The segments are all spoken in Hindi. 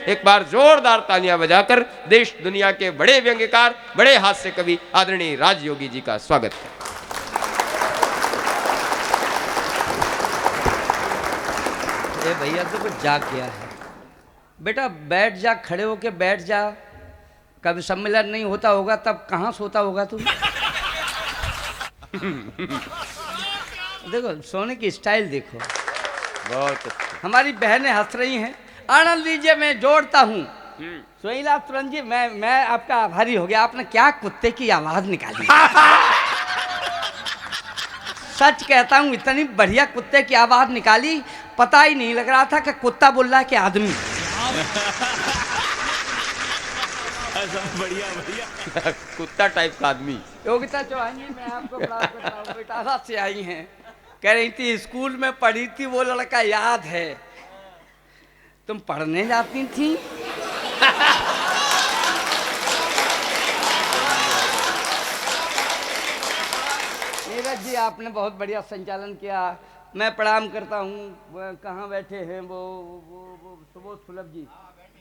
एक बार जोरदार तालियां बजाकर देश दुनिया के बड़े व्यंग्यकार, बड़े हास्य कवि आदरणीय राजयोगी जी का स्वागत करें। भैया तो कुछ जाग गया है। बेटा बैठ जा, खड़े होके बैठ जा। कभी सम्मेलन नहीं होता होगा तब कहाँ सोता होगा तू? देखो सोने की स्टाइल देखो, बहुत अच्छा। हमारी बहनें हंस रही हैं। आनंद लीजिए, मैं जोड़ता हूँ। सोहिला तुरंत जी, मैं आपका आभारी हो गया। आपने क्या कुत्ते की आवाज निकाली। सच कहता हूँ, इतनी बढ़िया कुत्ते की आवाज निकाली, पता ही नहीं लग रहा था कि कुत्ता बोल रहा है कि आदमी। बढ़िया बढ़िया कुत्ता टाइप का आदमी। योगिता चौहान जी, मैं आपको प्रणाम करता हूँ। बेटाला से आई हैं, कह रही थी स्कूल में पढ़ी थी वो लड़का याद है। तुम पढ़ने जाती थी? नीरज जी, आपने बहुत बढ़िया संचालन किया। मैं प्रणाम करता हूँ। कहाँ बैठे हैं वो सुबोध सुलभ जी?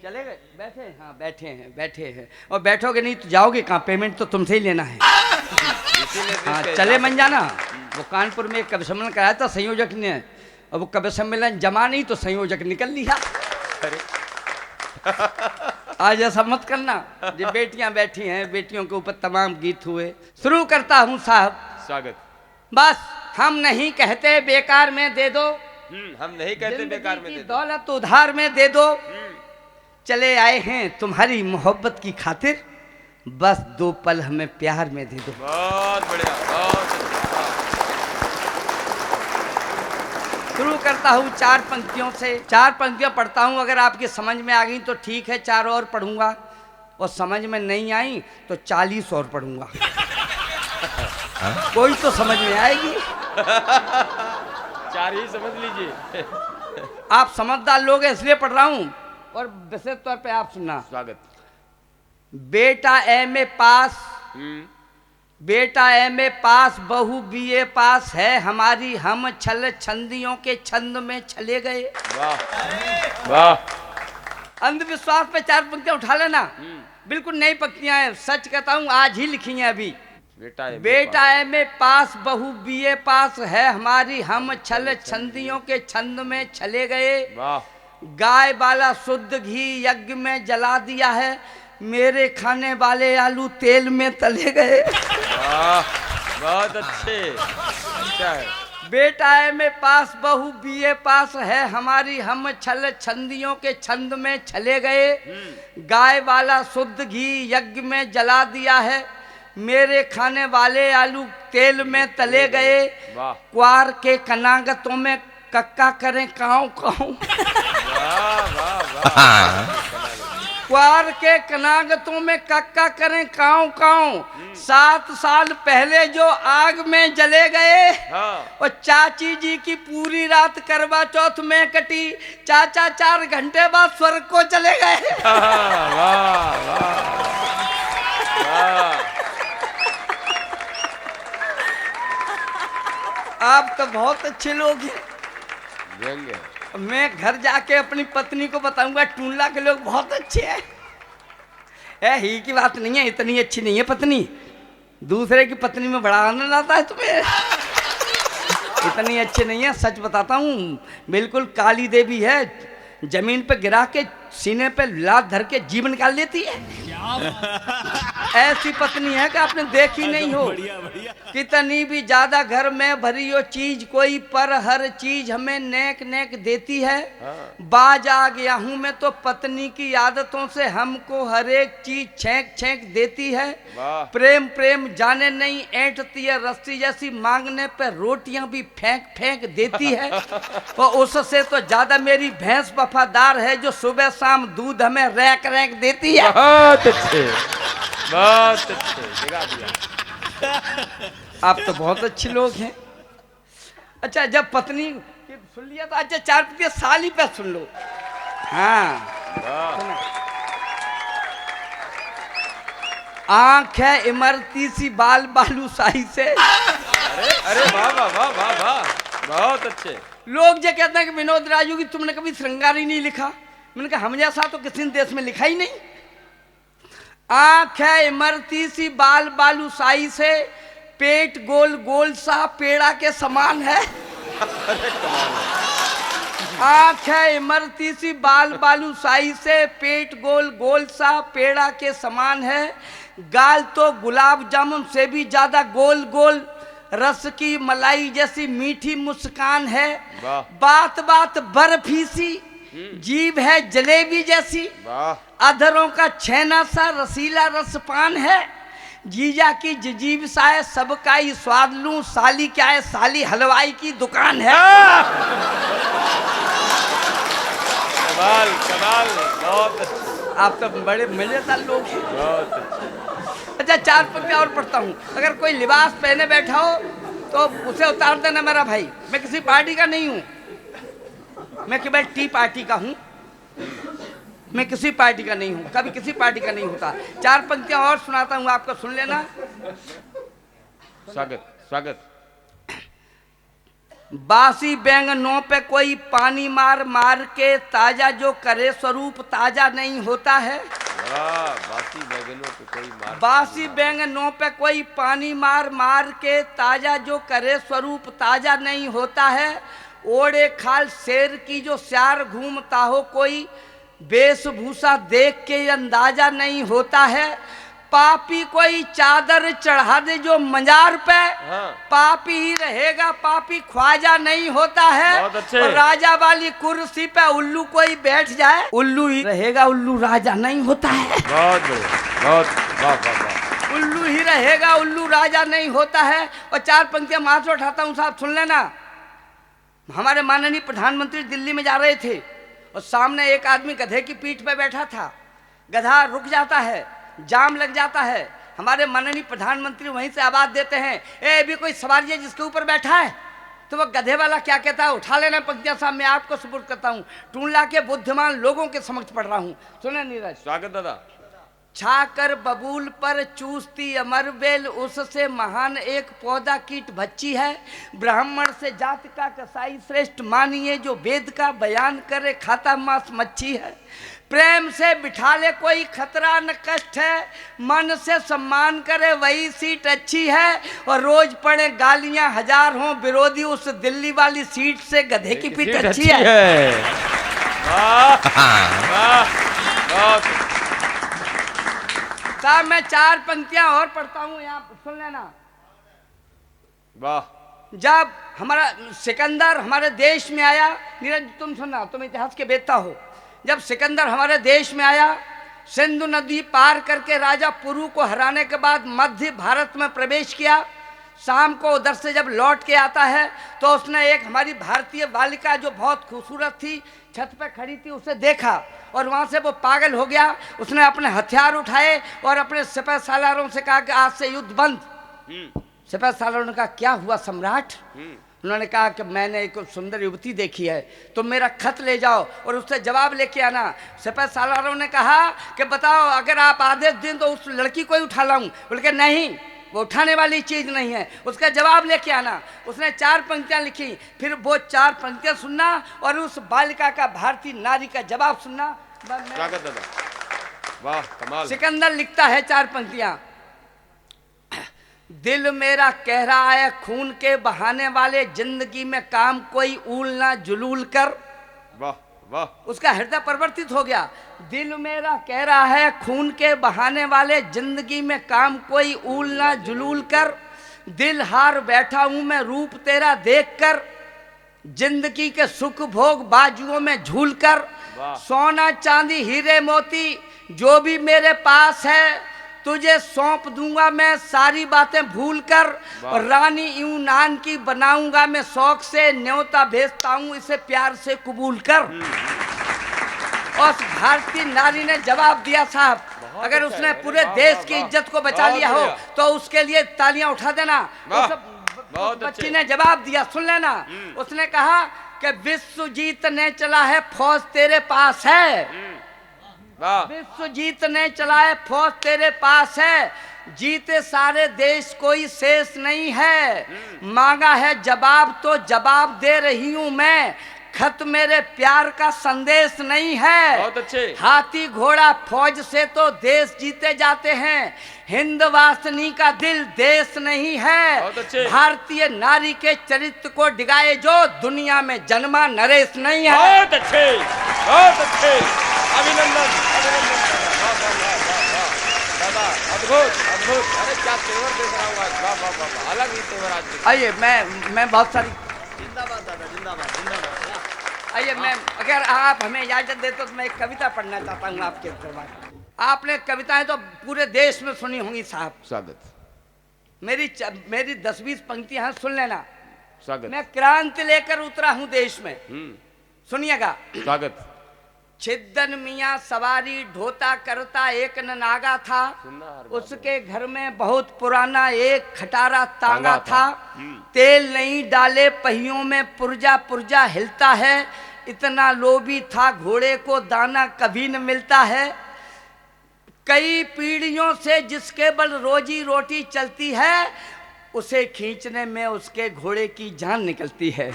चले गए? बैठे? हाँ बैठे हैं। और बैठोगे नहीं तो जाओगे कहाँ? पेमेंट तो तुमसे ही लेना है। हाँ चले मन जाना। वो कानपुर में एक कवि सम्मेलन कराया था संयोजक ने, और वो कवि सम्मेलन जमा नहीं तो संयोजक निकल लिया। आज ऐसा मत करना। जो बेटियां बैठी हैं, बेटियों के ऊपर तमाम गीत हुए। शुरू करता हूँ साहब। स्वागत। बस हम नहीं कहते बेकार में दे दो, हम नहीं कहते बेकार में दे दो, दौलत उधार में दे दो। चले आए हैं तुम्हारी मोहब्बत की खातिर, बस 2 पल हमें प्यार में दे दो। बहुत बढ़िया, बहुत अच्छा। शुरू करता हूँ 4 पंक्तियों से। 4 पंक्तियां पढ़ता हूँ, अगर आपकी समझ में आ गई तो ठीक है, 4 और पढ़ूंगा, और समझ में नहीं आई तो 40 और पढ़ूंगा। कोई तो समझ में आएगी। 4 ही समझ लीजिए। आप समझदार लोग हैं इसलिए पढ़ रहा हूँ, और विशेष तौर पे आप सुनना। स्वागत। बेटा एमए पास, बेटा एमए पास, बहू बीए पास है हमारी, हम छल छंदियों के छंद में चले गए। वाह वाह। अंधविश्वास पे 4 पंक्तियां उठा लेना, बिल्कुल नई पंक्तियां हैं। सच कहता हूँ, आज ही लिखी हैं अभी। बेटा एमए पास, बहू बीए पास है हमारी, हम छल छंदियों के छंद में चले गए। वाह। गाय वाला शुद्ध घी यज्ञ में जला दिया है, मेरे खाने वाले आलू तेल में तले गए। वाह, बहुत अच्छे। अच्छा है। बेटा एमए पास, बहू बीए पास है हमारी, हम छल छंदियों के छंद में चले गए। गाय वाला शुद्ध घी यज्ञ में जला दिया है, मेरे खाने वाले आलू तेल में तले गए। क्वार के कनागतों में कक्का करें काऊ काऊ। क्वार के कनागतों में कक्का करें काऊ काऊ। 7 साल पहले जो आग में जले गए, और चाची जी की पूरी रात करवा चौथ में कटी, चाचा 4 घंटे बाद स्वर्ग को चले गए। आप तो बहुत अच्छे लोग हैं। मैं घर जाके अपनी पत्नी को बताऊंगा टूंडला के लोग बहुत अच्छे हैं। ही की बात नहीं है, इतनी अच्छी नहीं है पत्नी। दूसरे की पत्नी में बड़ा आनंद आता है तुम्हें। इतनी अच्छी नहीं है, सच बताता हूँ। बिल्कुल काली देवी है, जमीन पे गिरा के सीने पे लात धर के जीव निकाल लेती है। ऐसी पत्नी है कि आपने देखी नहीं हो। कितनी भी ज्यादा घर में भरी हो चीज कोई, पर हर चीज हमें नेक नेक देती है। बाज आ गया हूं मैं तो पत्नी की आदतों से, हमको हर एक चीज छेंक छेंक देती है। प्रेम प्रेम जाने नहीं ऐंठती है रस्सी जैसी, मांगने पे रोटियां भी फेंक फेंक देती है। और उससे तो ज्यादा मेरी भैंस वफादार है, जो सुबह शाम दूध हमें रैक रैक देती है। बहुत अच्छे, बहुत अच्छे, दिखा दिया। आप तो बहुत अच्छे लोग हैं। अच्छा, जब पत्नी सुन लिया तो अच्छा 4 पंक्तियां साली पे सुन लो। हाँ, आंख है इमरती सी बाल बालूशाही से। अरे वाह वाह वाह वाह वाह, बहुत अच्छे। लोग जो कहते हैं कि विनोद राजू की तुमने कभी श्रृंगार ही नहीं लिखा, मैंने कहा हम जैसा तो किसी देश में लिखा ही नहीं। आंख है इमरती सी बाल बालूशाही से, पेट गोल गोल सा पेड़ा के समान है। आंख है इमरती सी बाल बालूशाही से, पेट गोल गोल सा पेड़ा के समान है। गाल तो गुलाब जामुन से भी ज्यादा गोल गोल, रस की मलाई जैसी मीठी मुस्कान है। बात बात बर्फी सी, जीभ है जलेबी जैसी, अधरों का छेना सा रसीला रसपान है। जीजा की जीभ सा है सबका ही स्वाद लूं, साली क्या है साली हलवाई की दुकान है। कमाल कमाल, बहुत अच्छा। आप तो बड़े मजेदार लोग हैं। बहुत अच्छा। अच्छा 4 पंक्तियां और पढ़ता हूँ। अगर कोई लिबास पहने बैठा हो तो उसे उतार देना मेरा भाई। मैं किसी पार्टी का नहीं हूँ, मैं केवल टी पार्टी का हूँ। मैं किसी पार्टी का नहीं हूँ, कभी किसी पार्टी का नहीं होता। 4 पंक्तियां और सुनाता हूँ, आपको सुन लेना। स्वागत स्वागत। बासी बैंगनों पे कोई पानी मार मार के, ताजा जो करे स्वरूप ताजा नहीं होता है। बासी बैंगनों पे कोई मार, बासी बैंगनों पे कोई पानी मार मार के, ताजा जो करे स्वरूप ताजा नहीं होता है। ओढ़े खाल शेर की जो स्यार घूमता हो, कोई वेशभूषा देख के अंदाजा नहीं होता है। पापी कोई चादर चढ़ा दे जो मजार पे, पापी ही रहेगा पापी ख्वाजा नहीं होता है। और राजा वाली कुर्सी पे उल्लू कोई बैठ जाए, उल्लू ही रहेगा उल्लू राजा नहीं होता है। बहुत बहुत वाह वाह वाह। उल्लू ही रहेगा उल्लू राजा नहीं होता है। और 4 पंक्तियां माँ से उठाता हूँ साहब, सुन लेना। हमारे माननीय प्रधानमंत्री दिल्ली में जा रहे थे और सामने एक आदमी गधे की पीठ पे बैठा था। गधा रुक जाता है, जाम लग जाता है। हमारे माननीय प्रधानमंत्री वहीं से आवाज देते हैं, ए भी कोई सवारी है जिसके ऊपर बैठा है? तो वो गधे वाला क्या कहता है, उठा लेना पंक्तियां साहब, मैं आपको सुपुर्द करता हूँ। टूंडला के बुद्धिमान लोगों के समक्ष पढ़ रहा हूँ, सुने नीरज। स्वागत दादा। छाकर बबूल पर चूसती अमर बेल, उससे महान एक पौधा कीट बच्ची है। ब्राह्मण से जात का कसाई श्रेष्ठ मानिए, जो वेद का बयान करे खाता मांस मच्छी है। प्रेम से बिठा ले कोई खतरा न कष्ट है, मन से सम्मान करे वही सीट अच्छी है। और रोज पड़े गालियां हजार हों विरोधी, उस दिल्ली वाली सीट से गधे की पीठ अच्छी है। साहब मैं 4 पंक्तियां और पढ़ता हूँ, यहाँ सुन लेना। वाह। जब हमारा सिकंदर हमारे देश में आया, नीरज तुम सुनना, तुम इतिहास के वेत्ता हो। जब सिकंदर हमारे देश में आया, सिंधु नदी पार करके राजा पुरु को हराने के बाद मध्य भारत में प्रवेश किया। शाम को उधर से जब लौट के आता है तो उसने एक हमारी भारतीय बालिका जो बहुत खूबसूरत थी, छत पे खड़ी थी, उसे देखा और वहाँ से वो पागल हो गया। उसने अपने हथियार उठाए और अपने सिपह सालारों से कहा कि आज से युद्ध बंद। सिपह सालारों ने कहा क्या हुआ सम्राट? उन्होंने कहा कि मैंने एक सुंदर युवती देखी है, तुम मेरा खत ले जाओ और उससे जवाब लेके आना। सिपह सालारों ने कहा कि बताओ अगर आप आदेश दें तो उस लड़की को ही उठा लाऊं। बोल के नहीं, वो उठाने वाली चीज नहीं है, उसका जवाब लेके आना। उसने 4 पंक्तियां लिखी, फिर वो 4 पंक्तियां सुनना और उस बालिका का, भारतीय नारी का जवाब सुनना। वाह कमाल। सिकंदर लिखता है 4 पंक्तियां। दिल मेरा कह रहा है खून के बहाने वाले, जिंदगी में काम कोई ऊल ना जुलूल कर। वाह वाह। उसका हृदय परिवर्तित हो गया। दिल मेरा कह रहा है खून के बहाने वाले, जिंदगी में काम कोई ऊल ना जुलूल कर। दिल हार बैठा हूं मैं रूप तेरा देखकर, जिंदगी के सुख भोग बाजुओं में झूल कर। सोना चांदी हीरे मोती जो भी मेरे पास है, तुझे सौंप दूंगा मैं सारी बातें भूल कर। और रानी यूनान की बनाऊंगा मैं शौक से, न्योता भेजता हूं इसे प्यार से कबूल कर। और भारतीय नारी ने जवाब दिया साहब, अगर उसने पूरे देश की इज्जत को बचा लिया हो तो उसके लिए तालियां उठा देना। बच्ची ने जवाब दिया, सुन लेना। उसने कहा कि विश्व जीतने चला है फौज तेरे पास है, विश्व जीतने चला है फौज तेरे पास है। जीते सारे देश कोई शेष नहीं है, मांगा है जवाब तो जवाब दे रही हूं मैं। खत मेरे प्यार का संदेश नहीं है। बहुत अच्छे। हाथी घोड़ा फौज से तो देश जीते जाते हैं, हिंदवासिनी का दिल देश नहीं है। बहुत अच्छे। भारतीय नारी के चरित्र को डिगाए जो दुनिया में जन्मा नरेश नहीं है। बहुत अच्छे, बहुत अच्छे, अभिनंदन, अभिनंदन। वाह वाह वाह वाह वाह, दादा अद्भुत अद्भुत। अरे क्या तेवर देख रहा हूँ आज, वाह वाह वाह वाह, अलग ही तेवर आज देख। आइए मैं बहुत सारी जिंदाबाद दादा, जिंदाबाद जिंदाबाद। आइए मैं, अगर आप हमें इजाजत देते तो मैं एक कविता पढ़ना चाहता हूँ आपके दरबार। आपने कविताएं तो पूरे देश में सुनी होंगी साहब। स्वागत, मेरी 10-20 पंक्तियां सुन लेना। स्वागत। मैं क्रांति लेकर उतरा हूं देश में, सुनिएगा। स्वागत। छिद्दन मियाँ सवारी ढोता करता एक नागा था, उसके घर में बहुत पुराना एक खटारा तांगा था। तेल नहीं डाले पहियों में पुर्जा पुर्जा हिलता है, इतना लोभी था घोड़े को दाना कभी न मिलता है। कई पीढ़ियों से जिसके बल रोजी रोटी चलती है, उसे खींचने में उसके घोड़े की जान निकलती है।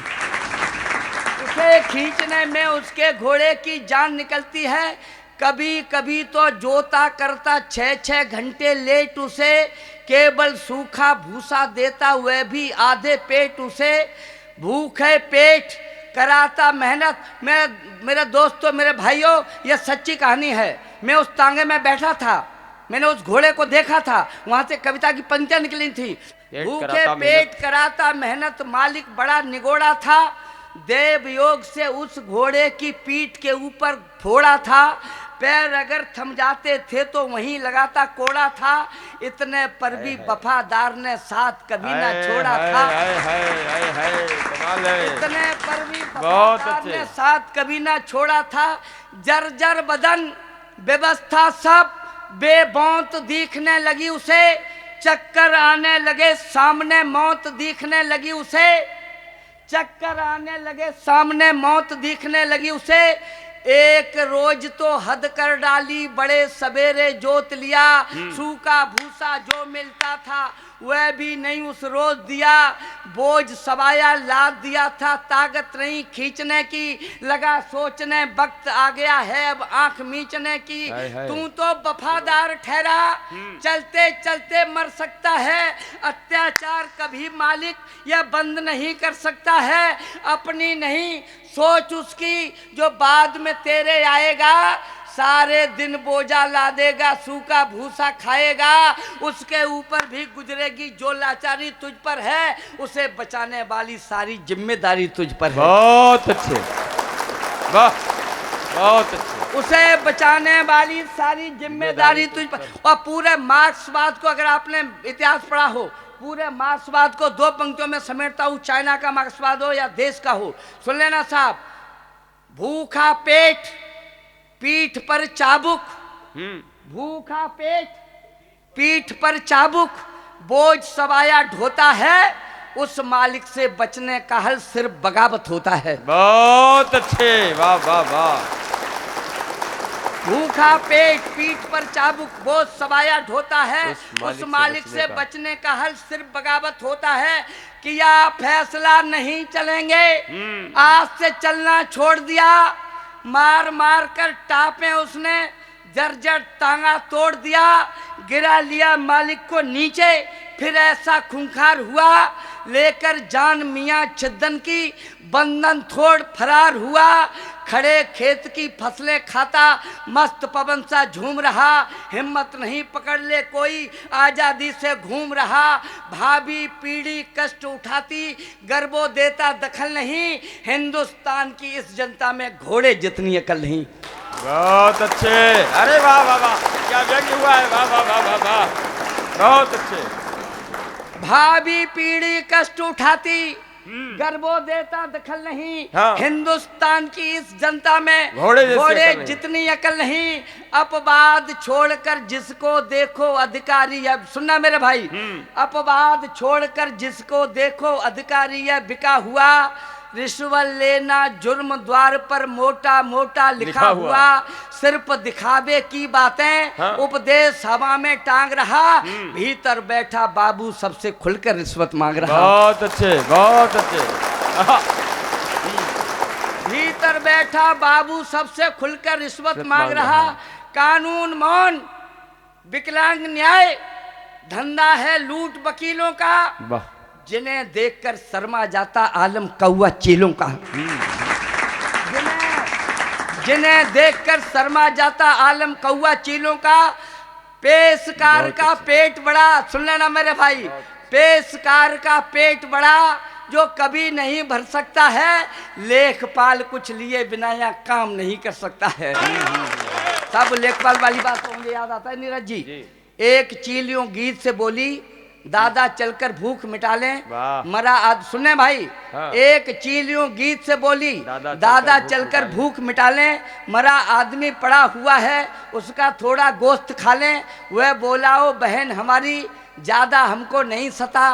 उसे खींचने में उसके घोड़े की जान निकलती है। कभी कभी तो जोता करता 6-6 घंटे लेट उसे, केवल सूखा भूसा देता वह भी आधे पेट उसे। भूखे पेट कराता मेहनत। मेरे दोस्तों, मेरे भाइयों, यह सच्ची कहानी है। मैं उस तांगे में बैठा था, मैंने उस घोड़े को देखा था, वहां से कविता की पंक्तियां निकली थी। भूखे पेट कराता मेहनत, मालिक बड़ा निगोड़ा था, देव योग से उस घोड़े की पीठ के ऊपर फोड़ा था। पैर अगर थम जाते थे तो वहीं लगाता कोड़ा था, इतने पर भी वफादार ने साथ कभी ना छोड़ा था। इतने पर भी वफादार ने साथ कभी ना छोड़ा था। जर्जर बदन व्यवस्था सब बेबौत दिखने लगी उसे, चक्कर आने लगे सामने मौत दिखने लगी उसे। चक्कर आने लगे सामने मौत दिखने लगी उसे। एक रोज तो हद कर डाली, बड़े सवेरे जोत लिया, सूखा भूसा जो मिलता था वह भी नहीं उस रोज दिया। बोझ सवाया लाद दिया था, ताकत नहीं खींचने की, लगा सोचने वक्त आ गया है अब आंख मीचने की। तू तो वफादार ठहरा, चलते चलते मर सकता है, अत्याचार कभी मालिक यह बंद नहीं कर सकता है। अपनी नहीं सोच उसकी जो बाद में तेरे आएगा, सारे दिन बोझा लादेगा, सूखा भूसा खाएगा, उसके ऊपर भी गुजरेगी जो लाचारी तुझ पर है, उसे बचाने वाली सारी जिम्मेदारी तुझ पर है। बहुत अच्छे, वाह, बहुत अच्छे। उसे बचाने वाली सारी जिम्मेदारी तुझ पर। और पूरे मार्क्सवाद को, अगर आपने इतिहास पढ़ा हो, पूरे मार्क्सवाद को 2 पंक्तियों में समेटता हूं, चाइना का मार्क्सवाद हो या देश का हो। सुन लेना साहब। भूखा पेट पीठ पर चाबुक, भूखा पेट पीठ पर चाबुक, बोझ सवाया ढोता है, उस मालिक से बचने का हल सिर्फ बगावत होता है। बहुत अच्छे, वाह वाह वाह। भूखा पेट पीठ पर चाबुक, बोझ सवाया ढोता है, उस मालिक से बचने का हल सिर्फ बगावत होता है। किया फैसला नहीं चलेंगे, आज से चलना छोड़ दिया, मार मार कर टापे उसने जर्जर तांगा तोड़ दिया, गिरा लिया मालिक को नीचे, फिर ऐसा खूंखार हुआ, लेकर जान मियाँ छिद्दन की बंधन छोड़ फरार हुआ। खड़े खेत की फसलें खाता मस्त पवन सा झूम रहा, हिम्मत नहीं पकड़ ले कोई आजादी से घूम रहा। भाभी पीढ़ी कष्ट उठाती, गर्वो देता दखल नहीं, हिंदुस्तान की इस जनता में घोड़े जितनी अकल नहीं। बहुत अच्छे, अरे वाह वाह वाह, क्या व्यंग्य हुआ है, वाह वाह वाह वाह वाह, बहुत अच्छे। भाभी पीढ़ी कष्ट उठाती, गर्वो देता दखल नहीं, हाँ। हिंदुस्तान की इस जनता में घोड़े जितनी अकल नहीं। अपवाद छोड़कर जिसको देखो अधिकारी है, सुनना मेरे भाई, अपवाद छोड़कर जिसको देखो अधिकारी है बिका हुआ, रिश्वत लेना जुर्म द्वार पर मोटा मोटा लिखा हुआ, सिर्फ दिखावे की बातें, हाँ। उपदेश हवा में टांग रहा, भीतर बैठा बाबू सबसे खुलकर रिश्वत मांग रहा। बहुत अच्छे, बहुत अच्छे। बैठा बाबू सबसे खुलकर रिश्वत मांग रहा। कानून मौन, विकलांग न्याय, धंधा है लूट वकीलों का। वाह। जिन्हें देखकर शर्मा जाता आलम कौवा चीलों का। जिन्हें देखकर शर्मा जाता आलम कौवा चीलों का। पेशकार का पेट बड़ा, सुन लेना मेरे भाई, पेशकार का पेट बड़ा जो कभी नहीं भर सकता है। लेखपाल कुछ लिए बिना यहाँ काम नहीं कर सकता है। सब लेखपाल वाली बात तो मुझे याद आता है नीरज जी। एक चीलियों गीत से बोली, दादा चलकर भूख मिटा लें मरा आज। सुने भाई, हाँ। एक चीलियों गीत से बोली, दादा चलकर भूख मिटा लें मरा आदमी पड़ा हुआ है, उसका थोड़ा गोश्त खा लें। वह बोला ओ बहन हमारी ज्यादा हमको नहीं सता,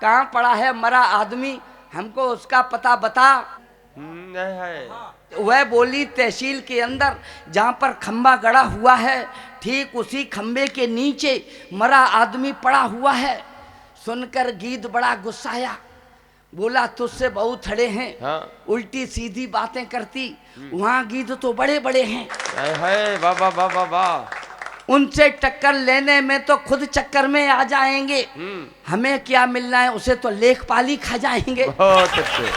कहाँ पड़ा है मरा आदमी हमको उसका पता बता। वह बोली तहसील के अंदर जहाँ पर खंबा गड़ा हुआ है, ठीक उसी खंबे के नीचे मरा आदमी पड़ा हुआ है। सुनकर गीत बड़ा गुस्साया, बोला तुझसे बहुत खड़े हैं। हाँ। उल्टी सीधी बातें करती, वहाँ गीत तो बड़े बड़े हैं। वाह वाह वाह वाह वाह। उनसे टक्कर लेने में तो खुद चक्कर में आ जाएंगे। हमें क्या मिलना है, उसे तो लेखपाल ही खा जाएंगे। बहुत अच्छे,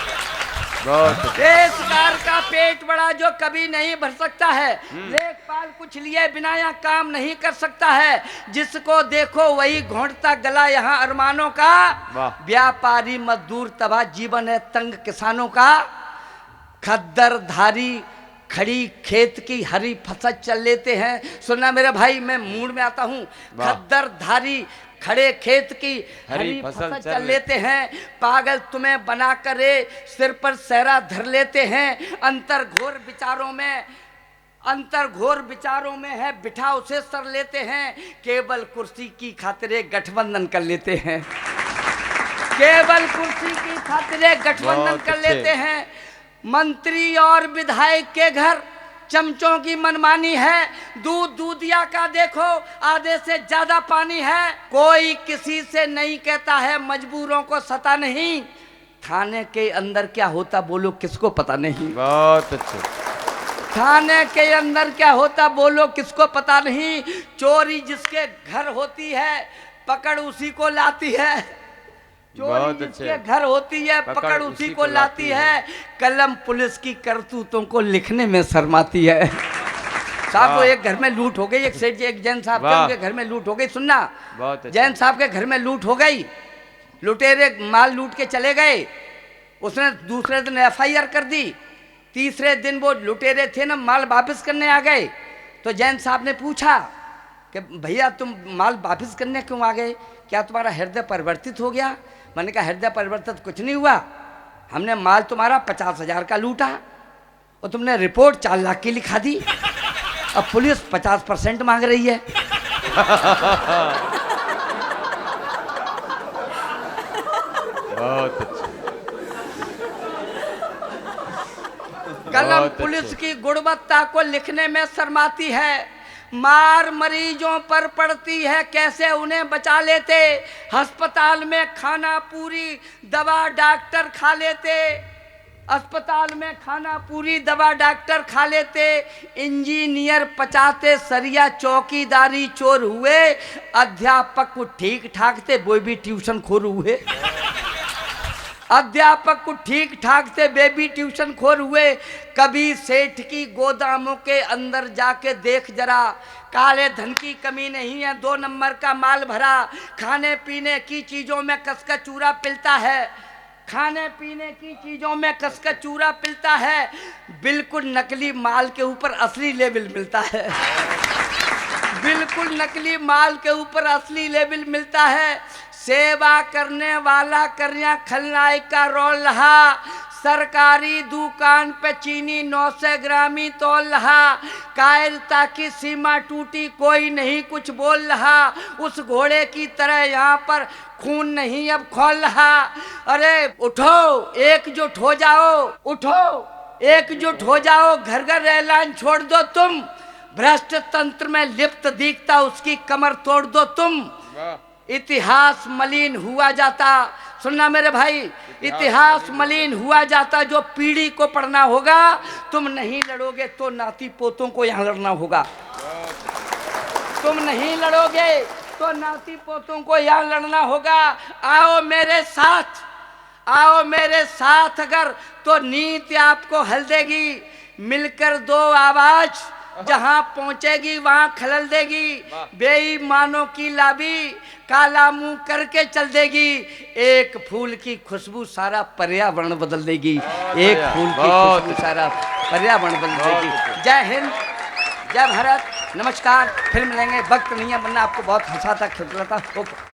बहुत अच्छे। पेशकार का पेट बड़ा जो कभी नहीं भर सकता है। लेखपाल कुछ लिए बिना यहाँ काम नहीं कर सकता है। जिसको देखो वही घोंटता गला यहाँ अरमानों का। व्यापारी मजदूर तबाह जीवन है तंग किसानों का। खद्दर धारी खड़ी खेत की हरी फसल चल लेते हैं। सुनना मेरे भाई, मैं मूड में आता हूँ। खद्दर धारी खड़े खेत की हरी फसल चल लेते हैं। पागल तुम्हें बना करे सिर पर सहरा धर लेते हैं। अंतर घोर विचारों में है बिठा उसे सर लेते हैं। केवल कुर्सी की खातिर गठबंधन कर लेते हैं। केवल कुर्सी की खातिर गठबंधन कर लेते हैं। मंत्री और विधायक के घर चमचों की मनमानी है। दूध दूधिया का देखो आधे से ज्यादा पानी है। कोई किसी से नहीं कहता है, मजबूरों को सता नहीं। थाने के अंदर क्या होता बोलो किसको पता नहीं। बहुत अच्छे। थाने के अंदर क्या होता बोलो किसको पता नहीं। चोरी जिसके घर होती है पकड़ उसी को लाती है। चोरी जिसके घर होती है पकड़ उसी को लाती है। कलम पुलिस की करतूतों को लिखने में शर्माती है। साहब वो एक घर में लूट हो गई, एक सेठ जी एक जैन साहब के उनके घर में लूट हो गई। सुनना, जैन साहब के घर में लूट हो गई। लुटेरे माल लूट के चले गए। उसने दूसरे दिन FIR कर दी। तीसरे दिन वो लुटेरे थे ना माल वापस करने आ गए। तो जैन साहब ने पूछा कि भैया तुम माल वापस करने क्यों आ गए, क्या तुम्हारा हृदय परिवर्तित हो गया? मैंने कहा हृदय परिवर्तित कुछ नहीं हुआ, हमने माल तुम्हारा 50,000 का लूटा और तुमने रिपोर्ट 4 लाख की लिखा दी। अब पुलिस 50% मांग रही है। बहुत अच्छे। कलम पुलिस की गुणवत्ता को लिखने में शर्माती है। मार मरीजों पर पड़ती है कैसे उन्हें बचा लेते। अस्पताल में खाना पूरी दवा डॉक्टर खा लेते। अस्पताल में खाना पूरी दवा डॉक्टर खा लेते। इंजीनियर पचाते सरिया चौकीदारी चोर हुए। अध्यापक को ठीक ठाक थे वो भी ट्यूशन खोर हुए। अध्यापक को ठीक ठाक थे बेबी ट्यूशन खोर हुए। कभी सेठ की गोदामों के अंदर जाके देख जरा, काले धन की कमी नहीं है, 2 नंबर का माल भरा। खाने पीने की चीजों में कसका चूरा पिलता है। खाने पीने की चीजों में कसका चूरा पिलता है। बिल्कुल नकली माल के ऊपर असली लेबल मिलता है। बिल्कुल नकली माल के ऊपर असली लेबल मिलता है। सेवा करने वाला करिया खलनायक का रोल रहा। सरकारी दुकान पे चीनी 900 ग्रामी तोल रहा। कायरता की सीमा टूटी, कोई नहीं कुछ बोल रहा। उस घोड़े की तरह यहाँ पर खून नहीं अब खोल रहा। अरे उठो एकजुट हो जाओ, उठो एकजुट हो जाओ, घर घर ऐलान छोड़ दो तुम। भ्रष्ट तंत्र में लिप्त दिखता उसकी कमर तोड़ दो तुम। इतिहास मलिन हुआ जाता, सुनना मेरे भाई, इतिहास मलिन हुआ जाता, जो पीढ़ी को पढ़ना होगा। तुम नहीं लड़ोगे तो नाती पोतों को यहाँ लड़ना होगा। तुम नहीं लड़ोगे तो नाती पोतों को यहाँ लड़ना होगा। आओ मेरे साथ, आओ मेरे साथ अगर, तो नीति आपको हल देगी। मिलकर दो आवाज जहां पहुंचेगी वहां खलल देगी। बेईमानों की लाबी काला मुंह करके चल देगी। एक फूल की खुशबू सारा पर्यावरण बदल देगी। एक फूल की खुशबू सारा पर्यावरण बदल देगी। जय हिंद, जय भारत, नमस्कार। फिर मिलेंगे। वक्त नहीं है वरना आपको बहुत हंसाता खिलाता।